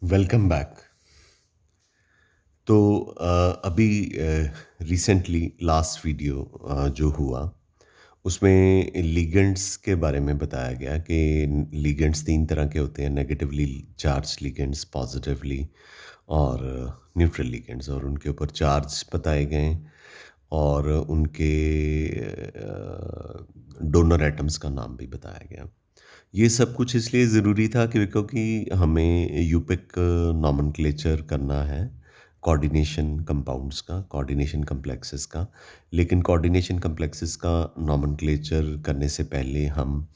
Welcome back. तो अभी recently last video जो हुआ उसमें लिगेंड्स के बारे में बताया गया कि लिगेंड्स तीन तरह के होते हैं, नेगेटिवली चार्ज लिगेंड्स, पॉजिटिवली और न्यूट्रल लिगेंड्स, और उनके ऊपर चार्ज बताए गए और उनके डोनर एटम्स का नाम भी बताया गया। ये सब कुछ इसलिए ज़रूरी था कि क्योंकि हमें यूपिक नॉमेनक्लेचर करना है कोऑर्डिनेशन कंपाउंड्स का, कोऑर्डिनेशन कॉम्प्लेक्सेस का। लेकिन कोऑर्डिनेशन कॉम्प्लेक्सेस का नॉमेनक्लेचर करने से पहले हम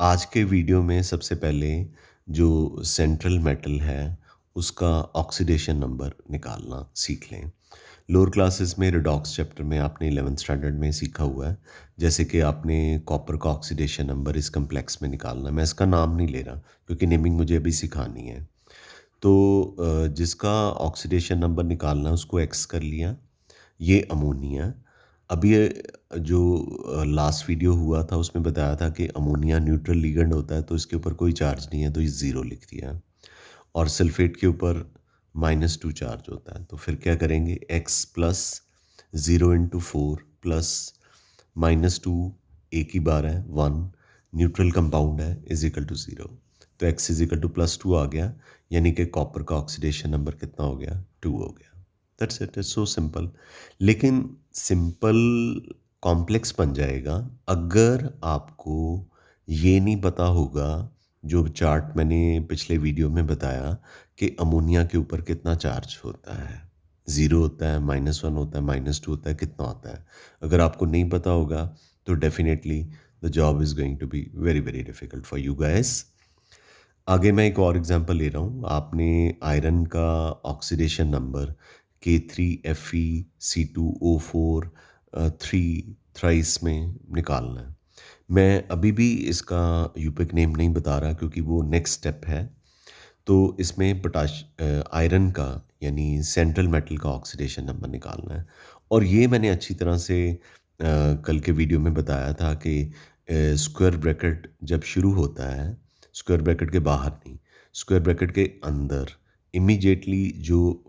आज के वीडियो में सबसे पहले जो सेंट्रल मेटल है उसका ऑक्सीडेशन नंबर निकालना सीख लें। लोअर क्लासेस में रिडॉक्स चैप्टर में आपने 11th स्टैंडर्ड में सीखा हुआ है, जैसे कि आपने कॉपर का ऑक्सीडेशन नंबर इस कम्प्लेक्स में निकालना। मैं इसका नाम नहीं ले रहा क्योंकि नेमिंग मुझे अभी सिखानी है। तो जिसका ऑक्सीडेशन नंबर निकालना है उसको एक्स कर लिया, ये अमोनिया। अभी ये जो लास्ट वीडियो हुआ था उसमें बताया था कि अमोनिया न्यूट्रल लिगेंड होता है तो इसके ऊपर कोई चार्ज नहीं है, तो ये ज़ीरो लिख दिया। और सल्फेट के ऊपर -2 चार्ज होता है, तो फिर क्या करेंगे, x प्लस 0 × 4 प्लस -2, एक ही बार है 1, न्यूट्रल कंपाउंड है, इज इक्वल टू 0। तो x इज इक्वल टू +2 आ गया, यानी कि कॉपर का ऑक्सीडेशन नंबर कितना हो गया, 2 हो गया। That's it, is so simple. लेकिन सिंपल कॉम्प्लेक्स बन जाएगा अगर आपको ये नहीं पता होगा, जो चार्ट मैंने पिछले वीडियो में बताया कि अमोनिया के ऊपर कितना चार्ज होता है। 0 होता है, -1 होता है, -2 होता है, कितना होता है। अगर आपको नहीं पता होगा तो definitely the job is going to be very very difficult for you guys. आगे मैं एक और एग्जांपल ले रहा हूँ। आपने आयरन का ऑक्सीडेशन नंबर K3Fe(C2O4) 3 थ्राइस में निकालना है। मैं अभी भी इसका यूपिक नेम नहीं बता रहा क्योंकि वो नेक्स्ट स्टेप है। तो इसमें आयरन का यानी सेंट्रल मेटल का ऑक्सीडेशन नंबर निकालना है। और ये मैंने अच्छी तरह से कल के वीडियो में बताया था कि स्क्वायर ब्रैकेट जब शुरू होता है, स्क्वायर ब्रैकेट के बाहर नहीं, स्क्वायर ब्रैकेट के अंदर इमीडिएटली जो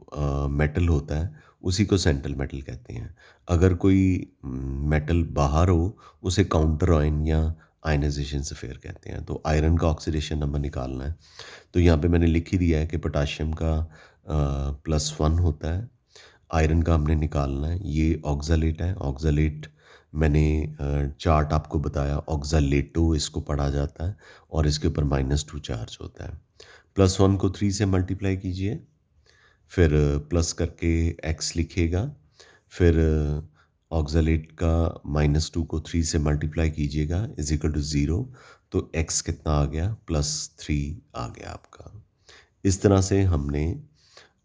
मेटल होता है उसी को सेंट्रल मेटल कहते हैं। अगर कोई मेटल बाहर हो उसे काउंटर आयन या आयनाइजेशन अफेयर कहते हैं। तो आयरन का ऑक्सीडेशन नंबर निकालना है, तो यहाँ पे मैंने लिख ही दिया है कि पोटाशियम का +1 होता है, आयरन का हमने निकालना है। ये ऑक्सालेट है, ऑक्सालेट मैंने चार्ट आपको बताया, ऑक्सालेटो इसको पढ़ा जाता है और इसके ऊपर -2 चार्ज होता है। +1 को 3 से मल्टीप्लाई कीजिए, फिर प्लस करके एक्स लिखिएगा, फिर ऑक्सालेट का -2 को 3 से मल्टीप्लाई कीजिएगा इज इक्वल टू 0। तो एक्स कितना आ गया, +3 आ गया आपका। इस तरह से हमने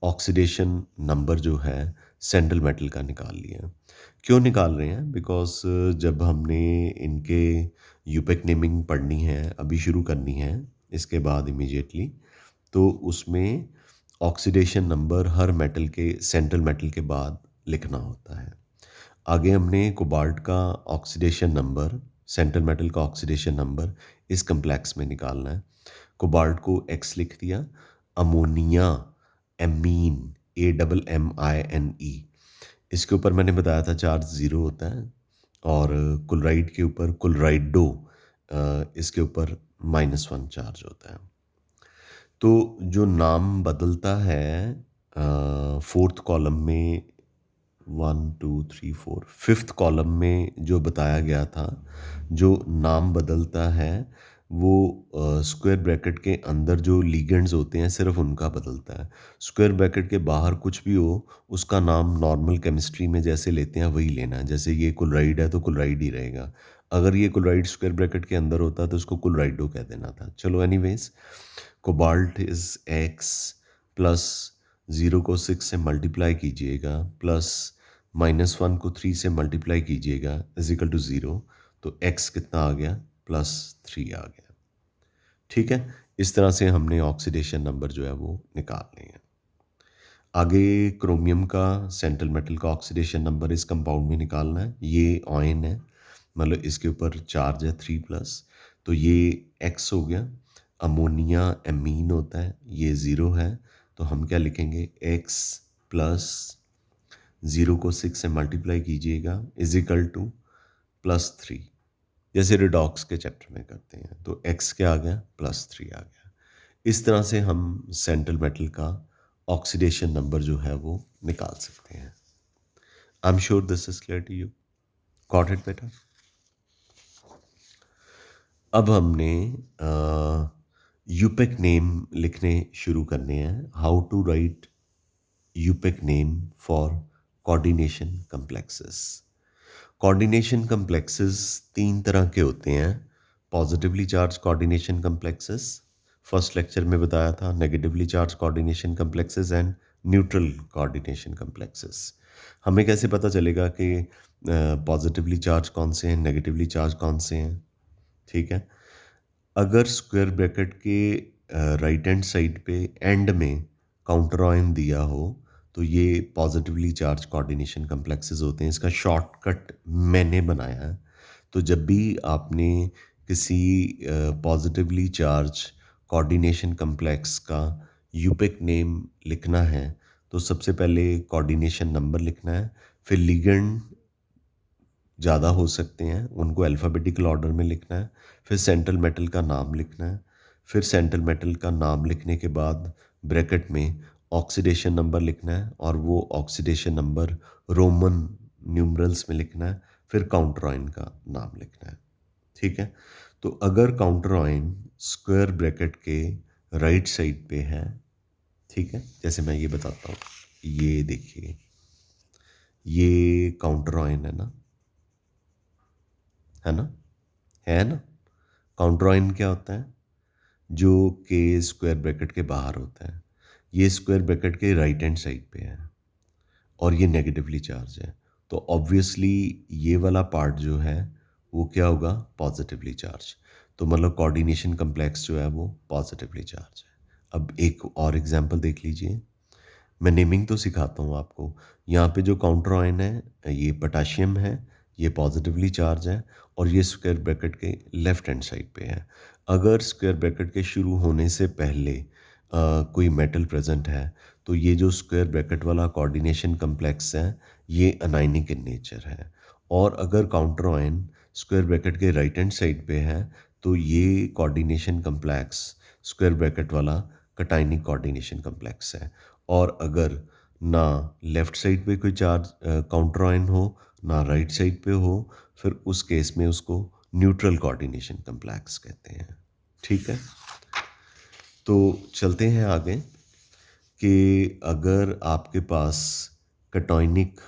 ऑक्सीडेशन नंबर जो है सेंट्रल मेटल का निकाल लिया। क्यों निकाल रहे हैं, बिकॉज जब हमने इनके यूपिक नेमिंग पढ़नी है, अभी शुरू करनी है इसके बाद इमीडिएटली, तो उसमें ऑक्सीडेशन नंबर हर मेटल के सेंट्रल मेटल के बाद लिखना होता है। आगे हमने कोबाल्ट का ऑक्सीडेशन नंबर, सेंट्रल मेटल का ऑक्सीडेशन नंबर इस कम्प्लेक्स में निकालना है। कोबाल्ट को एक्स लिख दिया, अमोनिया, एमीन, AMMINE, इसके ऊपर मैंने बताया था चार्ज 0 होता है। और क्लोराइड के ऊपर क्लोराइडो, इसके ऊपर -1 चार्ज होता है। तो जो नाम बदलता है फोर्थ कॉलम में, 1 2 3 4 फिफ्थ कॉलम में जो बताया गया था, जो नाम बदलता है वो स्क्वायर ब्रैकेट के अंदर जो लीगेंड्स होते हैं सिर्फ उनका बदलता है। स्क्वायर ब्रैकेट के बाहर कुछ भी हो उसका नाम नॉर्मल केमिस्ट्री में जैसे लेते हैं वही लेना है। जैसे ये क्लोराइड है तो क्लोराइड ही रहेगा। अगर ये क्लोराइड स्क्वायर ब्रैकेट के अंदर होता तो उसको क्लोराइडो कह देना था। चलो anyways, cobalt is x, plus 0 को 6 से मल्टीप्लाई कीजिएगा, प्लस -1 को 3 से मल्टीप्लाई कीजिएगा इज इक्वल टू 0। तो x कितना आ गया, +3 आ गया। ठीक है, इस तरह से हमने ऑक्सीडेशन नंबर जो है वो निकालने हैं। आगे क्रोमियम का सेंट्रल मेटल का ऑक्सीडेशन नंबर इस कंपाउंड में निकालना है। ये आयन है, मतलब इसके ऊपर चार्ज है 3+, तो ये x हो गया। अमोनिया एमीन होता है, ये 0 है, तो हम क्या लिखेंगे, x प्लस 0 को 6 से मल्टीप्लाई कीजिएगा इज इक्वल टू +3, जैसे रिडॉक्स के चैप्टर में करते हैं। तो x क्या आ गया, +3 आ गया। इस तरह से हम सेंट्रल मेटल का ऑक्सीडेशन नंबर जो है वो निकाल सकते हैं। I am sure this is clear to you, got it बेटा। अब हमने यूपेक नेम लिखने शुरू करने हैं। How to write IUPAC name for coordination complexes. Coordination complexes 3 तरह के होते हैं। Positively charged coordination complexes, first lecture में बताया था, negatively charged coordination complexes and neutral coordination complexes. हमें कैसे पता चलेगा कि पॉजिटिवली चार्ज कौन से हैं, नेगेटिवली चार्ज कौन से हैं? ठीक है, अगर स्क्वायर ब्रैकेट के राइट हैंड साइड पे एंड में काउंटर आयन दिया हो तो ये पॉजिटिवली चार्ज कोऑर्डिनेशन कम्प्लेक्सेस होते हैं। इसका शॉर्टकट मैंने बनाया है। तो जब भी आपने किसी पॉजिटिवली चार्ज कोऑर्डिनेशन कम्प्लेक्स का यूपेक नेम लिखना है तो सबसे पहले कोऑर्डिनेशन नंबर लिखना है, फिर लिगेंड ज़्यादा हो सकते हैं उनको अल्फ़ाबेटिकल ऑर्डर में लिखना है, फिर सेंट्रल मेटल का नाम लिखना है, फिर सेंट्रल मेटल का नाम लिखने के बाद ब्रैकेट में ऑक्सीडेशन नंबर लिखना है और वो ऑक्सीडेशन नंबर रोमन न्यूमरल्स में लिखना है, फिर काउंटर आयन का नाम लिखना है। ठीक है, तो अगर काउंटर आयन स्क्वायर ब्रैकेट के राइट साइड पे है, ठीक है, जैसे मैं ये बताता हूँ, ये देखिए ये काउंटर आयन है ना, है ना, है ना। काउंटर आयन क्या होता है, जो के स्क्वायर ब्रैकेट के बाहर होता है। ये स्क्वायर ब्रैकेट के राइट हैंड साइड पे है और ये नेगेटिवली चार्ज है, तो ऑब्वियसली ये वाला पार्ट जो है वो क्या होगा, पॉजिटिवली चार्ज। तो मतलब कोऑर्डिनेशन कम्प्लेक्स जो है वो पॉजिटिवली चार्ज है। अब एक और एग्जांपल देख लीजिए, मैं नेमिंग तो सिखाता हूँ आपको। यहाँ पे जो काउंटर आयन है ये पोटाशियम है, ये पॉजिटिवली चार्ज है और ये स्क्वायर ब्रैकेट के लेफ्ट हैंड साइड पे है। अगर स्क्वायर ब्रैकेट के शुरू होने से पहले कोई मेटल प्रेजेंट है तो ये जो स्क्वायर ब्रैकेट वाला कोऑर्डिनेशन कम्प्लेक्स है ये अनायनिक इन नेचर है। और अगर काउंटर आयन स्क्वायर ब्रैकेट के राइट हैंड साइड पे है तो ये कोऑर्डिनेशन कम्प्लेक्स स्क्वायर ब्रैकेट वाला कटायनिक कोऑर्डिनेशन कम्प्लेक्स है। और अगर ना लेफ्ट साइड पे कोई चार्ज काउंटर आयन हो ना राइट साइड पे हो, फिर उस केस में उसको न्यूट्रल कोऑर्डिनेशन कम्प्लेक्स कहते हैं। ठीक है, तो चलते हैं आगे कि अगर आपके पास कटायनिक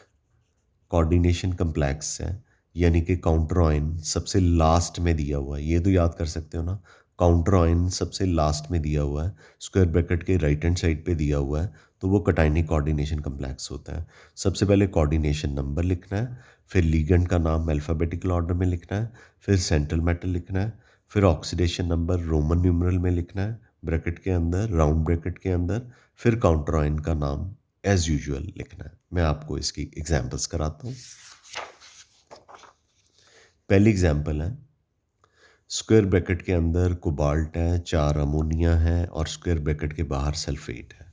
कोऑर्डिनेशन कम्प्लेक्स है, यानी कि काउंटर आयन सबसे लास्ट में दिया हुआ है, ये तो याद कर सकते हो ना, काउंटर आयन सबसे लास्ट में दिया हुआ है, स्क्वायर ब्रैकेट के राइट हैंड साइड पे दिया हुआ है, तो वो कटायनिक कोऑर्डिनेशन कम्प्लेक्स होता है। सबसे पहले कोऑर्डिनेशन नंबर लिखना है, फिर लिगेंड का नाम अल्फ़ाबेटिकल ऑर्डर में लिखना है, फिर सेंट्रल मेटल लिखना है, फिर ऑक्सीडेशन नंबर रोमन न्यूमरल में लिखना है ब्रैकेट के अंदर, राउंड ब्रैकेट के अंदर, फिर काउंटर आयन का नाम एज यूजुअल लिखना है। मैं आपको इसकी एग्जांपल्स कराता हूँ। पहली एग्जांपल है, स्क्वायर ब्रैकेट के अंदर कोबाल्ट है, 4 अमोनिया है और स्क्वायर ब्रैकेट के बाहर सल्फेट है।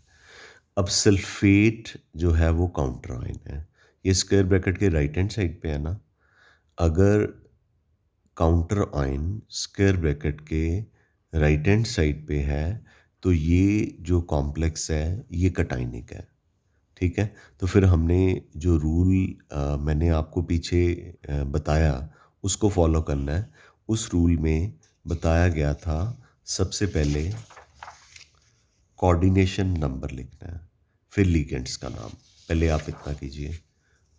अब सल्फेट जो है वो काउंटर आयन है, ये स्क्वायर ब्रैकेट के राइट हैंड साइड पे है ना। अगर काउंटर आयन स्क्वायर ब्रैकेट के राइट हैंड साइड पे है तो ये जो कॉम्प्लेक्स है ये कटायनिक है। ठीक है, तो फिर हमने जो रूल मैंने आपको पीछे बताया उसको फॉलो करना है। उस रूल में बताया गया था सबसे पहले कोऑर्डिनेशन नंबर लिखना है, फिर लिगेंड्स का नाम। पहले आप इतना कीजिए,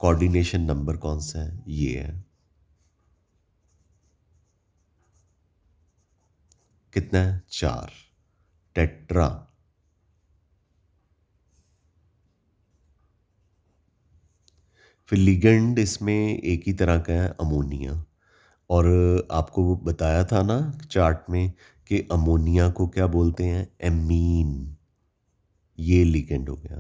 कोऑर्डिनेशन नंबर कौन सा है, ये है, कितना है, 4, टेट्रा। फिर लिगेंड इसमें एक ही तरह का है, अमोनिया। और आपको वो बताया था ना चार्ट में कि अमोनिया को क्या बोलते हैं, एमीन। ये लिगेंड हो गया।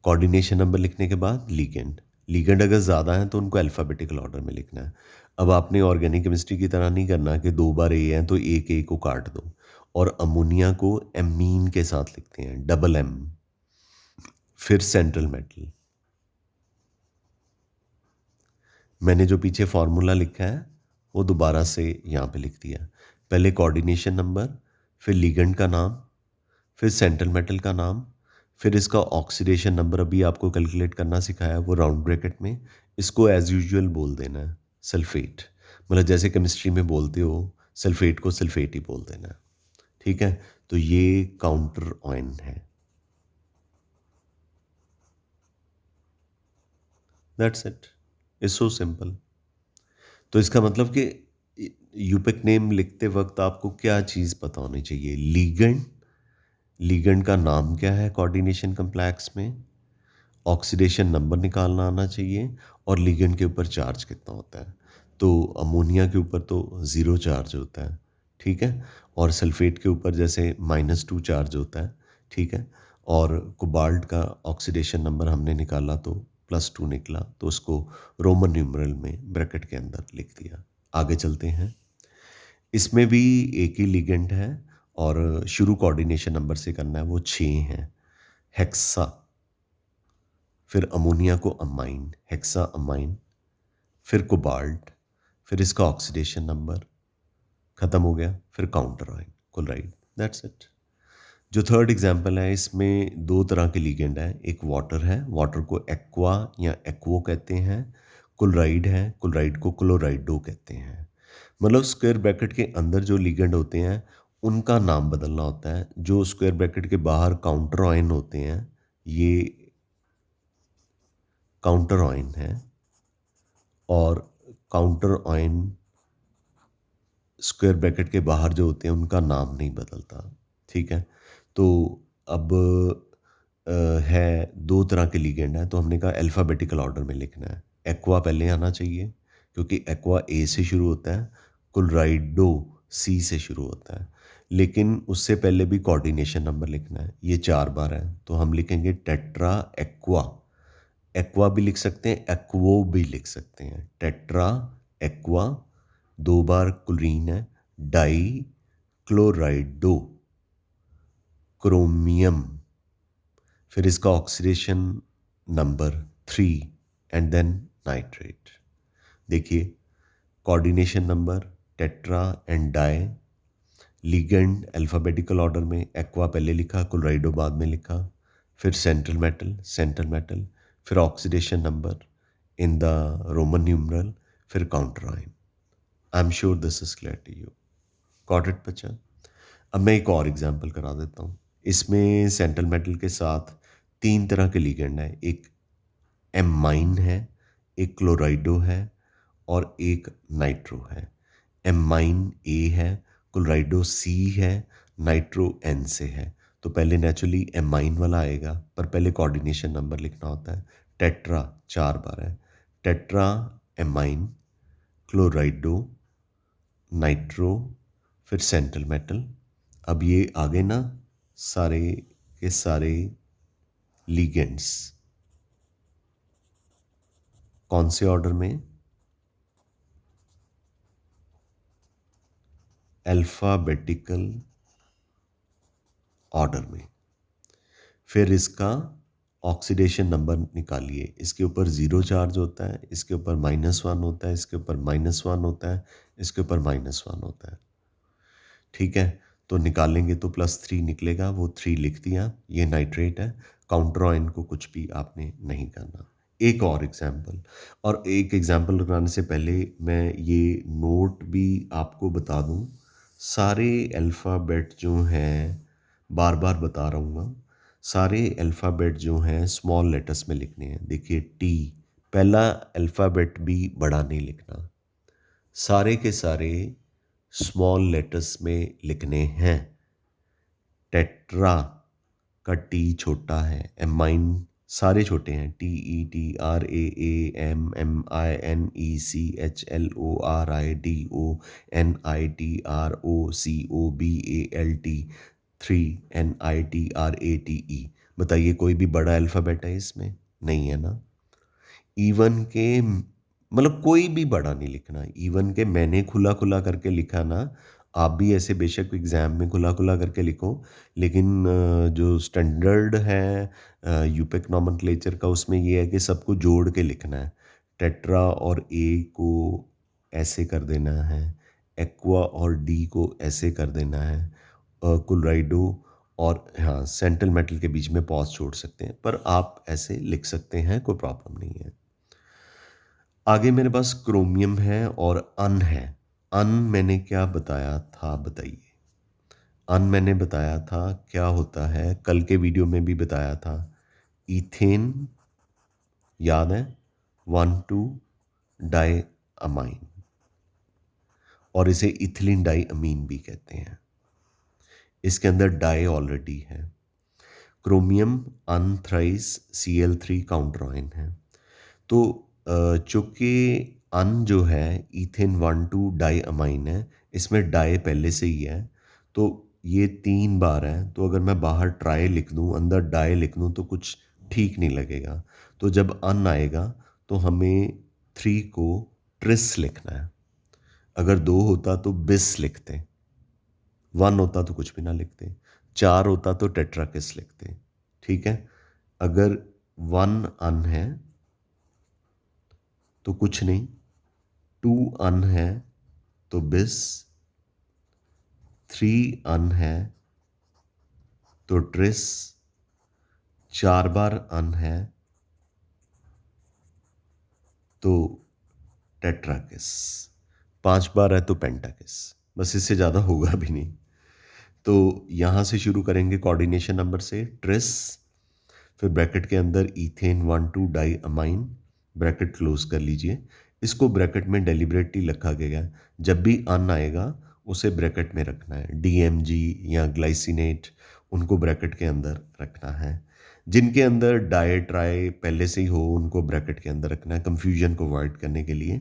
कोऑर्डिनेशन नंबर लिखने के बाद लिगेंड, लिगेंड अगर ज़्यादा है तो उनको अल्फ़ाबेटिकल ऑर्डर में लिखना है। अब आपने ऑर्गेनिक केमिस्ट्री की तरह नहीं करना कि 2 बार ए हैं तो एक ए को काट दो। और अमोनिया को एमीन के साथ लिखते हैं, डबल एम। फिर सेंट्रल मेटल। मैंने जो पीछे फॉर्मूला लिखा है वो दोबारा से यहाँ पे लिख दिया। पहले कोऑर्डिनेशन नंबर, फिर लिगेंड का नाम, फिर सेंट्रल मेटल का नाम, फिर इसका ऑक्सीडेशन नंबर अभी आपको कैलकुलेट करना सिखाया वो राउंड ब्रैकेट में। इसको एज यूजुअल बोल देना है सल्फेट, मतलब जैसे केमिस्ट्री में बोलते हो सल्फेट को सल्फेट ही बोल देना है। ठीक है, तो ये काउंटर आयन है। That's it, it's so simple. तो इसका मतलब कि यूपिक नेम लिखते वक्त आपको क्या चीज़ पता होनी चाहिए? लीगेंड, लीगेंड का नाम क्या है कोऑर्डिनेशन कम्प्लेक्स में, ऑक्सीडेशन नंबर निकालना आना चाहिए, और लिगेंड के ऊपर चार्ज कितना होता है। तो अमोनिया के ऊपर तो ज़ीरो चार्ज होता है, ठीक है, और सल्फेट के ऊपर जैसे -2 चार्ज होता है, ठीक है, और कोबाल्ट का ऑक्सीडेशन नंबर हमने निकाला तो +2 निकला, तो उसको रोमन न्यूमरल में ब्रैकेट के अंदर लिख दिया। आगे चलते हैं। इसमें भी एक ही लिगेंड है और शुरू कोऑर्डिनेशन नंबर से करना है, वो 6 है। हेक्सा, फिर अमोनिया को अमाइन, हेक्सा अमाइन, फिर कोबाल्ट, फिर इसका ऑक्सीडेशन नंबर खत्म हो गया, फिर counter ion chloride. That's it. जो थर्ड एग्जांपल है इसमें दो तरह के लिगेंड हैं। एक वाटर है, वाटर को एक्वा या एक्वो कहते हैं। क्लोराइड है, क्लोराइड को क्लोराइडो कहते हैं। मतलब स्क्वायर ब्रैकेट के अंदर जो लिगेंड होते हैं उनका नाम बदलना होता है। जो स्क्वायर ब्रैकेट के बाहर काउंटर आयन होते हैं, ये काउंटर आयन है, और काउंटर आयन स्क्वायर ब्रैकेट के बाहर जो होते हैं उनका नाम नहीं बदलता। ठीक है, तो अब है दो तरह के लिगेंड हैं, तो हमने कहा अल्फ़ाबेटिकल ऑर्डर में लिखना है। एक्वा पहले आना चाहिए क्योंकि एक्वा ए से शुरू होता है, क्लोराइडो सी से शुरू होता है, लेकिन उससे पहले भी कोऑर्डिनेशन नंबर लिखना है। ये 4 बार है, तो हम लिखेंगे टेट्रा एक्वा। एक्वा भी लिख सकते हैं, एक्वो भी लिख सकते हैं। टेट्रा एक्वा, 2 बार क्लोरीन है, डाई क्लोराइडो, क्रोमियम, फिर इसका oxidation number 3, and then nitrate. देखिए, coordination number tetra and di, ligand alphabetical order में, एक्वा पहले लिखा, क्लोराइडो बाद में लिखा, फिर सेंट्रल मेटल, सेंट्रल मेटल, फिर oxidation number in the Roman numeral, फिर counter ion. I am sure this is clear to you. Got it बच्चा? अब मैं एक और एग्जांपल करा देता हूँ। इसमें सेंट्रल मेटल के साथ 3 तरह के लिगेंड हैं। एक एमाइन है, एक क्लोराइडो है, और एक नाइट्रो है। एमाइन ए है, क्लोराइडो सी है, नाइट्रो एन से है। तो पहले नेचुरली एमाइन वाला आएगा, पर पहले कोऑर्डिनेशन नंबर लिखना होता है। टेट्रा 4 बार है, टेट्रा एमाइन, क्लोराइडो, नाइट्रो, फिर सेंट्रल मेटल। अब ये आगे ना सारे के सारे लिगेंड्स कौन से ऑर्डर में? अल्फ़ाबेटिकल ऑर्डर में। फिर इसका ऑक्सीडेशन नंबर निकालिए। इसके ऊपर ज़ीरो चार्ज होता है, इसके ऊपर -1 होता है, इसके ऊपर -1 होता है, इसके ऊपर -1 होता है। ठीक है, तो निकालेंगे तो +3 निकलेगा, वो 3 लिख दिया, ये नाइट्रेट है। काउंटर आयन को कुछ भी आपने नहीं करना। एक और एग्जाम्पल, और एक एग्जाम्पल लगाने से पहले मैं ये नोट भी आपको बता दूं, सारे अल्फ़ाबेट जो हैं, बार बार बता रहा हूँ ना, सारे अल्फ़ाबेट जो हैं स्मॉल लेटर्स में लिखने हैं। देखिए टी, पहला अल्फ़ाबेट भी बड़ा नहीं लिखना, सारे के सारे स्मॉल लेटर्स में लिखने हैं। टेट्रा का टी छोटा है, एमाइन सारे छोटे हैं, TETRAMMINECHLORIDONITROBALT। बताइए कोई भी बड़ा अल्फ़ाबेट है इसमें? नहीं है ना। इवन के मतलब कोई भी बड़ा नहीं लिखना। इवन के मैंने खुला खुला करके लिखा ना, आप भी ऐसे बेशक एग्ज़ाम में खुला-खुला करके लिखो, लेकिन जो स्टैंडर्ड है यूपिक नोमेनक्लेचर का, उसमें ये है कि सबको जोड़ के लिखना है। टेट्रा और ए को ऐसे कर देना है, एक्वा और डी को ऐसे कर देना है, क्लोराइडो और हाँ, सेंट्रल मेटल के बीच में पॉज़ छोड़ सकते हैं, पर आप ऐसे लिख सकते हैं, कोई प्रॉब्लम नहीं है। आगे मेरे पास क्रोमियम है और अन है। अन मैंने क्या बताया था बताइए? अन मैंने बताया था क्या होता है, कल के वीडियो में भी बताया था। ईथेन, याद है? 1,2 डाई अमाइन, और इसे इथिलीन डाई अमीन भी कहते हैं। इसके अंदर डाई ऑलरेडी है। क्रोमियम अन थ्राइस Cl3 काउंटरऑयन है। तो चूँकि अन जो है ईथेन 1,2 डाई अमाइन है, इसमें डाई पहले से ही है, तो ये 3 बार है, तो अगर मैं बाहर ट्राई लिख दूँ, अंदर डाई लिख दूँ तो कुछ ठीक नहीं लगेगा। तो जब अन आएगा तो हमें 3 को ट्रिस लिखना है। अगर 2 होता तो बिस लिखते, 1 होता तो कुछ भी ना लिखते, 4 होता तो टेट्राकिस लिखते, ठीक है? अगर 1 अन है तो कुछ नहीं, 2 अन है तो बिस, 3 अन है तो ट्रिस, 4 बार अन है तो टेट्राकिस, 5 बार है तो पेंटाकिस। बस इससे ज़्यादा होगा भी नहीं। तो यहाँ से शुरू करेंगे कोऑर्डिनेशन नंबर से, ट्रिस, फिर ब्रैकेट के अंदर ethane 1,2 diamine, bracket close कर लीजिए। इसको ब्रैकेट में डेलिबरेटली लिखा गया है, जब भी अन आएगा उसे ब्रैकेट में रखना है। डीएमजी या ग्लाइसिनेट, उनको ब्रैकेट के अंदर रखना है। जिनके अंदर डाई ट्राई पहले से ही हो उनको ब्रैकेट के अंदर रखना है, कंफ्यूजन को अवॉइड करने के लिए।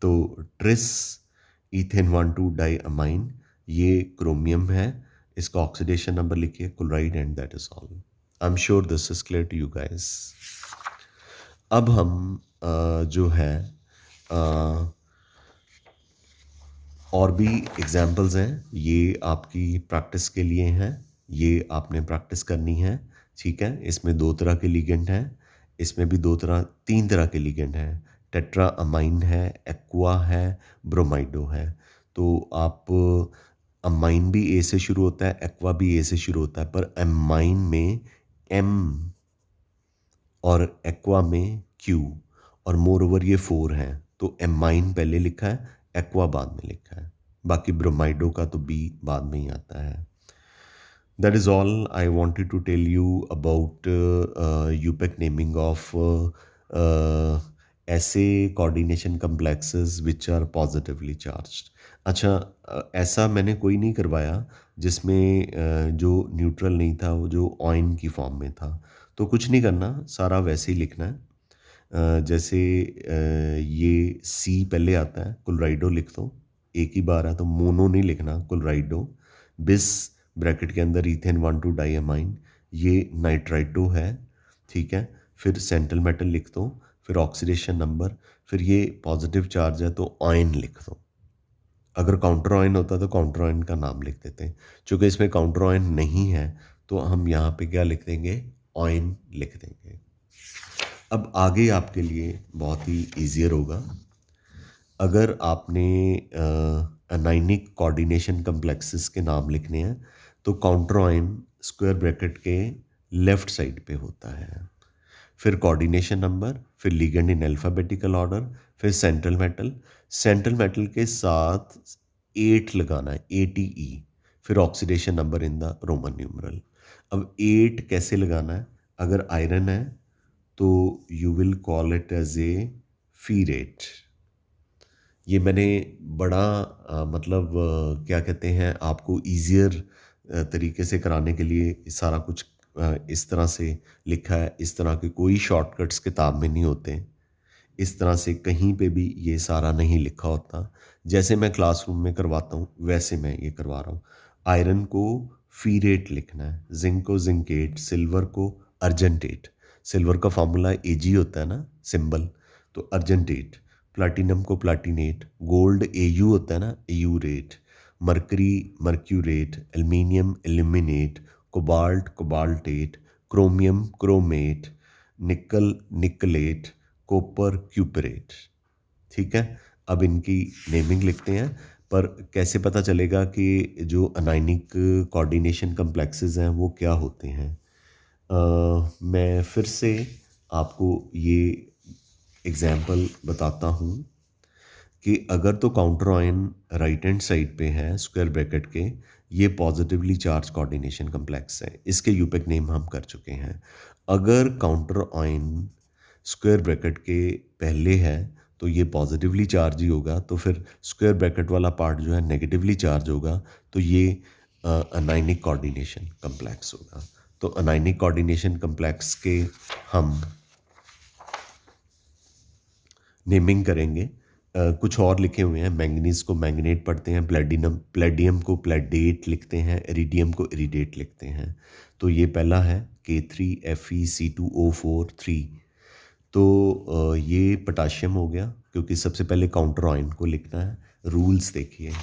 तो ट्रिस ईथेन 1,2 डाई अमाइन, ये क्रोमियम है। इसका ऑक्सीडेशन नंबर लिखिए chloride, and that is all. I am sure this is clear to you guys. अब हम जो है अ, और भी एग्जाम्पल्स हैं, ये आपकी प्रैक्टिस के लिए हैं, ये आपने प्रैक्टिस करनी है, ठीक है? इसमें 2 तरह के लिगेंड हैं, इसमें भी 3 तरह के लिगेंड हैं। टेट्रा अमाइन है, एक्वा है, ब्रोमाइडो है। तो आप अमाइन भी ए से शुरू होता है, एक्वा भी ए से शुरू होता है, पर अमाइन में एम और एक्वा में क्यू, और मोर ओवर ये 4 हैं, तो एमाइन पहले लिखा है, एक्वा बाद में लिखा है। बाकी ब्रोमाइडो का तो बी बाद में ही आता है। That is all I wanted to tell you about IUPAC naming of ऐसे coordination complexes which are positively charged. अच्छा, ऐसा मैंने कोई नहीं करवाया जिसमें जो न्यूट्रल नहीं था वो जो ऑइन की फॉर्म में था। तो कुछ नहीं करना, सारा वैसे ही लिखना है। जैसे ये सी पहले आता है, क्लोराइडो लिख दो, एक ही बार है तो मोनो नहीं लिखना, क्लोराइडो। बिस ब्रैकेट के अंदर ईथेन 1,2 डाईअमाइन, ये नाइट्राइडो है, ठीक है? फिर सेंट्रल मेटल लिख दो, फिर ऑक्सीडेशन नंबर, फिर ये पॉजिटिव चार्ज है तो ऑयन लिख दो। अगर काउंटर ऑयन होता तो काउंटर ऑयन का नाम लिख देते। चूँकि इसमें काउंटर ऑयन नहीं है तो हम यहाँ पे क्या लिख देंगे? ऑयन लिख देंगे। अब आगे आपके लिए बहुत ही ईज़ियर होगा। अगर आपने अनाइनिक कोऑर्डिनेशन कम्प्लेक्सेस के नाम लिखने हैं तो काउंटर आयन स्क्वायर ब्रैकेट के लेफ्ट साइड पे होता है। फिर कोऑर्डिनेशन नंबर, फिर लिगेंड इन अल्फ़ाबेटिकल ऑर्डर, फिर सेंट्रल मेटल। सेंट्रल मेटल के साथ 8 लगाना है, ATE। फिर oxidation number in the Roman numeral. अब 8 कैसे लगाना है? अगर आयरन है तो you will call it as a ferrate. ये मैंने बड़ा मतलब क्या कहते हैं, आपको ईज़ियर तरीके से कराने के लिए सारा कुछ इस तरह से लिखा है। इस तरह के कोई शॉर्टकट्स किताब में नहीं होते। इस तरह से कहीं पे भी ये सारा नहीं लिखा होता। जैसे मैं क्लासरूम में करवाता हूँ वैसे मैं ये करवा रहा हूँ। आयरन को फीरेट लिखना है, जिंक को जिंकेट, सिल्वर को अर्जेंटेट। सिल्वर का फार्मूला Ag होता है ना, सिंबल, तो अर्जेंटेट। प्लाटिनम को प्लाटिनेट, गोल्ड Au होता है ना, aurate. Mercury mercurate, aluminium aluminate, cobalt cobaltate, chromium chromate, nickel nickelate, copper क्यूपरेट। ठीक है, अब इनकी नेमिंग लिखते हैं। पर कैसे पता चलेगा कि जो अनायनिक कोऑर्डिनेशन कम्प्लेक्सेस हैं वो क्या होते हैं? मैं फिर से आपको ये एग्जाम्पल बताता हूँ कि अगर तो counter ion right hand side पे है स्क्वायर ब्रैकेट के, ये पॉजिटिवली चार्ज कोऑर्डिनेशन कम्प्लेक्स है, इसके यूपेक नेम हम कर चुके हैं। अगर काउंटर आयन स्क्वायर ब्रैकेट के पहले है तो ये पॉजिटिवली चार्ज ही होगा, तो फिर स्क्वायर ब्रैकेट वाला पार्ट जो है नेगेटिवली चार्ज होगा, तो ये अनायनिक कोऑर्डिनेशन कम्प्लेक्स होगा। तो अनायनिक कोऑर्डिनेशन कम्प्लेक्स के हम नेमिंग करेंगे। कुछ और लिखे हुए हैं, मैंगनीज को मैंगनेट पढ़ते हैं, प्लेडियम को प्लेडेट लिखते हैं, इरिडियम को इरिडेट लिखते हैं। तो ये पहला है K3Fe2O4 3। तो ये पोटाशियम हो गया, क्योंकि सबसे पहले काउंटर आयन को लिखना है। रूल्स देखिए,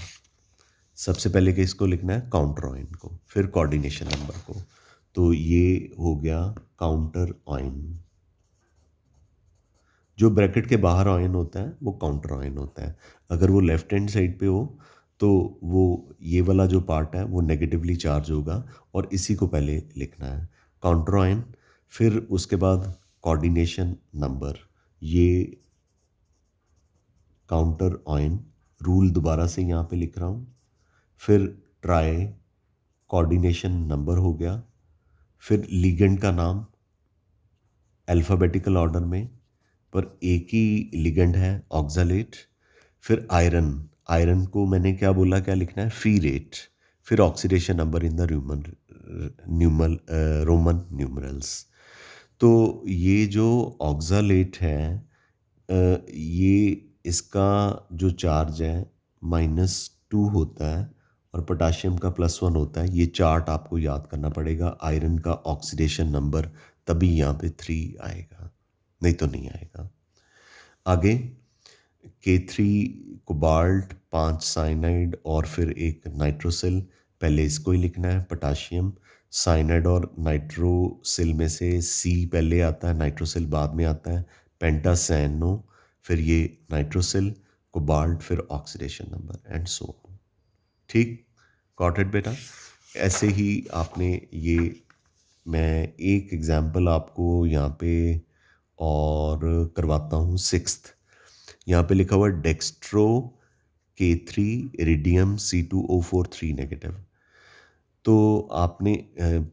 सबसे पहले किसको लिखना है? काउंटर आयन को, फिर कोऑर्डिनेशन नंबर को। तो ये हो गया काउंटर आयन। जो ब्रैकेट के बाहर आयन होता है वो काउंटर आयन होता है। अगर वो लेफ्ट हैंड साइड पे हो तो वो ये वाला जो पार्ट है वो नेगेटिवली चार्ज होगा, और इसी को पहले लिखना है काउंटर आयन। फिर उसके बाद कोऑर्डिनेशन नंबर, ये काउंटर आयन रूल दोबारा से यहाँ पे लिख रहा हूँ। फिर ट्राई कोऑर्डिनेशन नंबर हो गया। फिर लिगेंड का नाम अल्फ़ाबेटिकल ऑर्डर में, पर एक ही लिगेंड है ऑक्सालेट। फिर आयरन, आयरन को मैंने क्या बोला, क्या लिखना है? फी रेट। फिर oxidation number in the Roman numerals. तो ये जो ऑक्सालेट है, ये इसका जो चार्ज है -2 होता है और पोटाशियम का +1 होता है। ये चार्ट आपको याद करना पड़ेगा। आयरन का ऑक्सीडेशन नंबर, तभी यहाँ पे 3 आएगा, नहीं तो नहीं आएगा। आगे K3 कोबाल्ट, 5 साइनाइड और फिर एक नाइट्रोसिल। पहले इसको ही लिखना है, पोटाशियम। साइनाइड और नाइट्रोसिल में से C पहले आता है, नाइट्रोसिल बाद में आता है। पेंटासैनो, फिर ये नाइट्रोसिल, कोबाल्ट, फिर oxidation number and so on. ठीक, गॉट इट बेटा? ऐसे ही आपने ये, मैं एक एग्जांपल आपको यहाँ पे और करवाता हूँ। 6th, यहाँ पे लिखा हुआ dextro K3 iridium C2O4 3 negative. तो आपने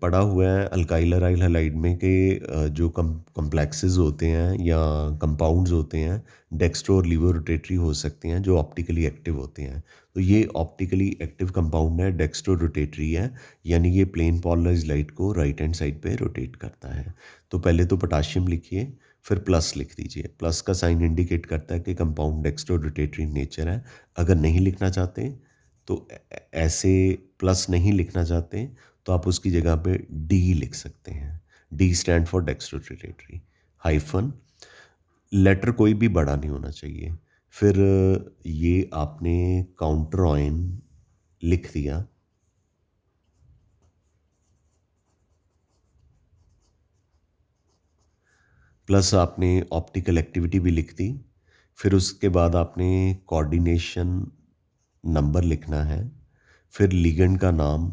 पढ़ा हुआ है अल्काइल अराइल हैलाइड में कि जो कम्प्लेक्सेस होते हैं या कंपाउंड्स होते हैं, डेक्स्ट्रो और लीवो रोटेटरी हो सकते हैं, जो ऑप्टिकली एक्टिव होते हैं। तो ये ऑप्टिकली एक्टिव कंपाउंड है, डेक्स्ट्रो रोटेटरी है, यानी ये प्लेन पोलराइज लाइट को राइट हैंड साइड पे रोटेट करता है। तो पहले तो पोटाशियम लिखिए, फिर प्लस लिख दीजिए। प्लस का साइन इंडिकेट करता है कि कंपाउंड डेक्स्ट्रो रोटेटरी नेचर है। अगर नहीं लिखना चाहते तो ऐसे प्लस नहीं लिखना चाहते तो आप उसकी जगह पे डी लिख सकते हैं। D stand for dextrorotatory, hyphen, letter कोई भी बड़ा नहीं होना चाहिए। फिर ये आपने काउंटर आयन लिख दिया, प्लस आपने ऑप्टिकल एक्टिविटी भी लिख दी। फिर उसके बाद आपने कोऑर्डिनेशन नंबर लिखना है। फिर लिगेंड का नाम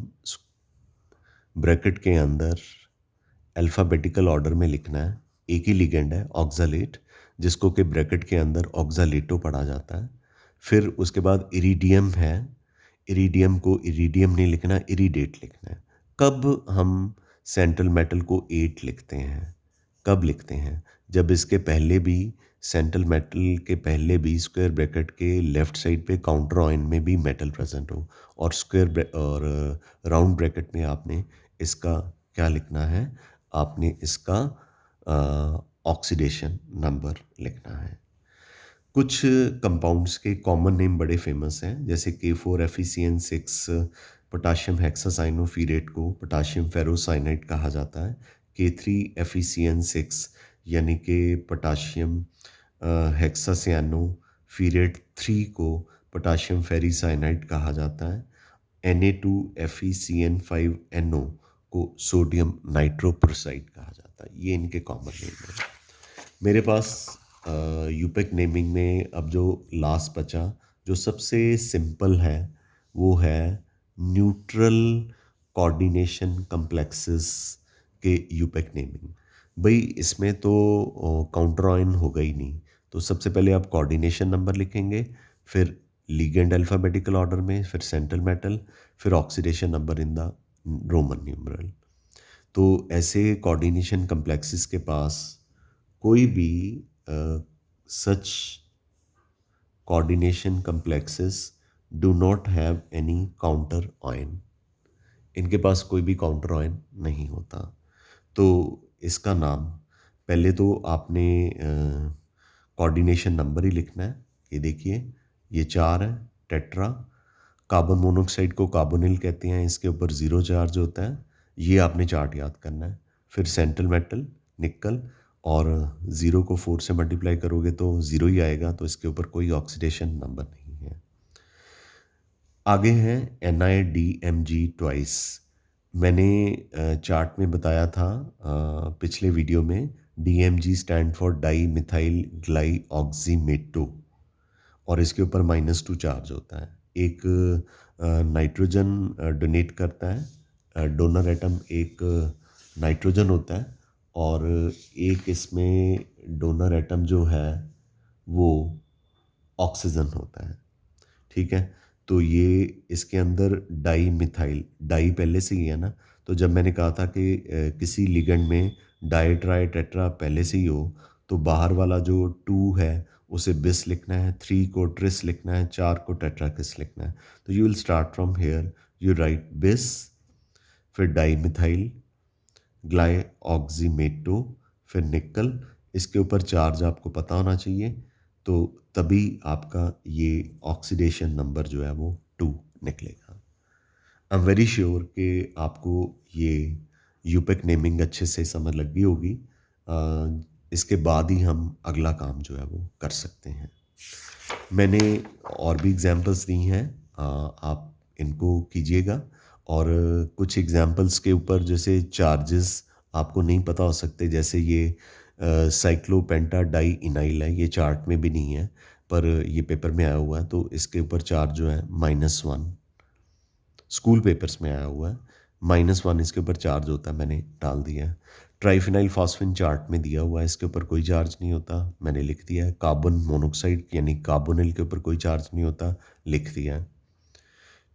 ब्रैकेट के अंदर अल्फ़ाबेटिकल ऑर्डर में लिखना है। एक ही लिगेंड है ऑक्सालेट, जिसको कि ब्रैकेट के अंदर ऑक्सालेटो पढ़ा जाता है। फिर उसके बाद इरिडियम है, इरिडियम को इरिडियम नहीं लिखना, इरिडेट लिखना है। कब हम सेंट्रल मेटल को 8 लिखते हैं? कब लिखते हैं? जब इसके पहले भी, सेंट्रल मेटल के पहले भी स्क्वायर ब्रैकेट के लेफ्ट साइड पे काउंटर आयन में भी मेटल प्रेजेंट हो, और और राउंड ब्रैकेट में आपने इसका क्या लिखना है? आपने इसका ऑक्सीडेशन नंबर लिखना है। कुछ कंपाउंड्स के कॉमन नेम बड़े फेमस हैं, जैसे K4FeCN6 पोटाशियम हेक्सासाइनोफिरेट को पोटाशियम फेरोसाइनाइड कहा जाता है। K3FeCN6 यानी कि पोटाशियम हेक्सासाइनोफिरेट 3 को पोटाशियम फेरीसाइनाइड कहा जाता है। Na2FeCN5NO को सोडियम नाइट्रोप्रोसाइड कहा जाता है। ये इनके कॉमन नेम है। मेरे पास यूपेक नेमिंग में अब जो लास्ट बचा, जो सबसे सिंपल है, वो है न्यूट्रल कोऑर्डिनेशन कॉम्प्लेक्सेस के यूपेक नेमिंग। भाई इसमें तो काउंटर आयन होगा ही नहीं, तो सबसे पहले आप कोऑर्डिनेशन नंबर लिखेंगे, फिर लीगेंड अल्फ़ाबेटिकल ऑर्डर में, फिर सेंट्रल मेटल, फिर oxidation number in the Roman numeral. तो ऐसे कोऑर्डिनेशन कॉम्प्लेक्सेस के पास कोई भी सच coordination complexes do not have any counter ion। इनके पास कोई भी काउंटर आयन नहीं होता। तो इसका नाम, पहले तो आपने कोऑर्डिनेशन नंबर ही लिखना है। ये देखिए, ये 4 है, टेट्रा। कार्बन मोनोऑक्साइड को कार्बोनिल कहते हैं, इसके ऊपर ज़ीरो चार्ज होता है। ये आपने चार्ट याद करना है। फिर सेंट्रल मेटल निकल, और ज़ीरो को 4 से मल्टीप्लाई करोगे तो ज़ीरो ही आएगा, तो इसके ऊपर कोई ऑक्सीडेशन नंबर नहीं है। आगे हैं NiDMg ट्वाइस। मैंने चार्ट में बताया था पिछले वीडियो में, DMg stand for di methyl ग्लाई ऑक्सीमेटो, और इसके ऊपर -2 चार्ज होता है। एक नाइट्रोजन डोनेट करता है, डोनर एटम एक नाइट्रोजन होता है, और एक इसमें डोनर एटम जो है वो ऑक्सीजन होता है। ठीक है, तो ये इसके अंदर डाई मिथाइल, डाई पहले से ही है ना, तो जब मैंने कहा था कि किसी लिगेंड में डाई ट्राई टेट्रा पहले से ही हो, तो बाहर वाला जो 2 है उसे बिस लिखना है, 3 को ट्रिस लिखना है, 4 को टेट्राकिस लिखना है। तो you will start from here, you right बिस, फिर डाई मिथाइल ग्लाई ऑक्सीमेटो, फिर निकल। इसके ऊपर चार्ज आपको पता होना चाहिए, तो तभी आपका ये ऑक्सीडेशन नंबर जो है वो 2 निकलेगा। आई एम वेरी श्योर कि आपको ये यूपेक नेमिंग अच्छे से समझ लग गई होगी। इसके बाद ही हम अगला काम जो है वो कर सकते हैं। मैंने और भी एग्जांपल्स दी हैं, आप इनको कीजिएगा। और कुछ एग्जांपल्स के ऊपर जैसे चार्जेस आपको नहीं पता हो सकते, जैसे ये साइक्लोपेंटा डाई इनाइल है, ये चार्ट में भी नहीं है पर ये पेपर में आया हुआ है, तो इसके ऊपर चार्ज जो है -1, स्कूल पेपर्स में आया हुआ है, -1 इसके ऊपर चार्ज होता है, मैंने डाल दिया है। ट्राइफिनाइल फॉस्फेन चार्ट में दिया हुआ है, इसके ऊपर कोई चार्ज नहीं होता, मैंने लिख दिया है। कार्बन मोनोऑक्साइड यानी कार्बोनिल के ऊपर कोई चार्ज नहीं होता, लिख दिया है।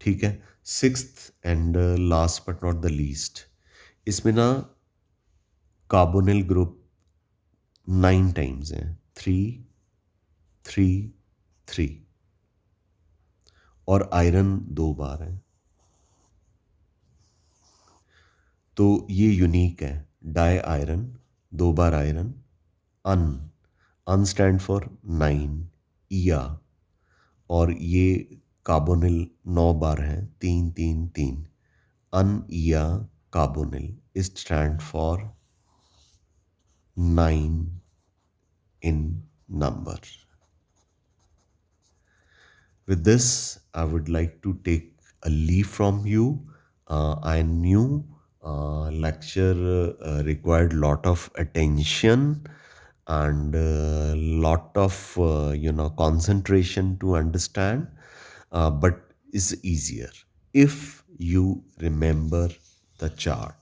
ठीक है, sixth and last but not the least, इसमें ना कार्बोनिल ग्रुप 9 टाइम्स है, 3 3 3, और आयरन 2 बार है। तो ये यूनिक है, डाई आयरन, 2 बार आयरन। En, en stand for 9, ea, और ये कार्बोनिल 9 बार है, 3 3 3, ennea carbonyl is stand for 9 in number। With this, I would like to take a leave from you. I knew lecture required lot of attention and lot of concentration to understand, but is easier if you remember the chart.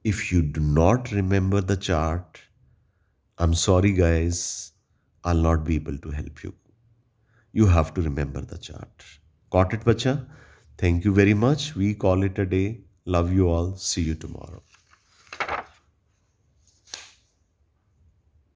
If you do not remember the chart, I'm sorry guys, I'll not be able to help you. You have to remember the chart. Got it, bacha? Thank you very much. We call it a day. Love you all. See you tomorrow.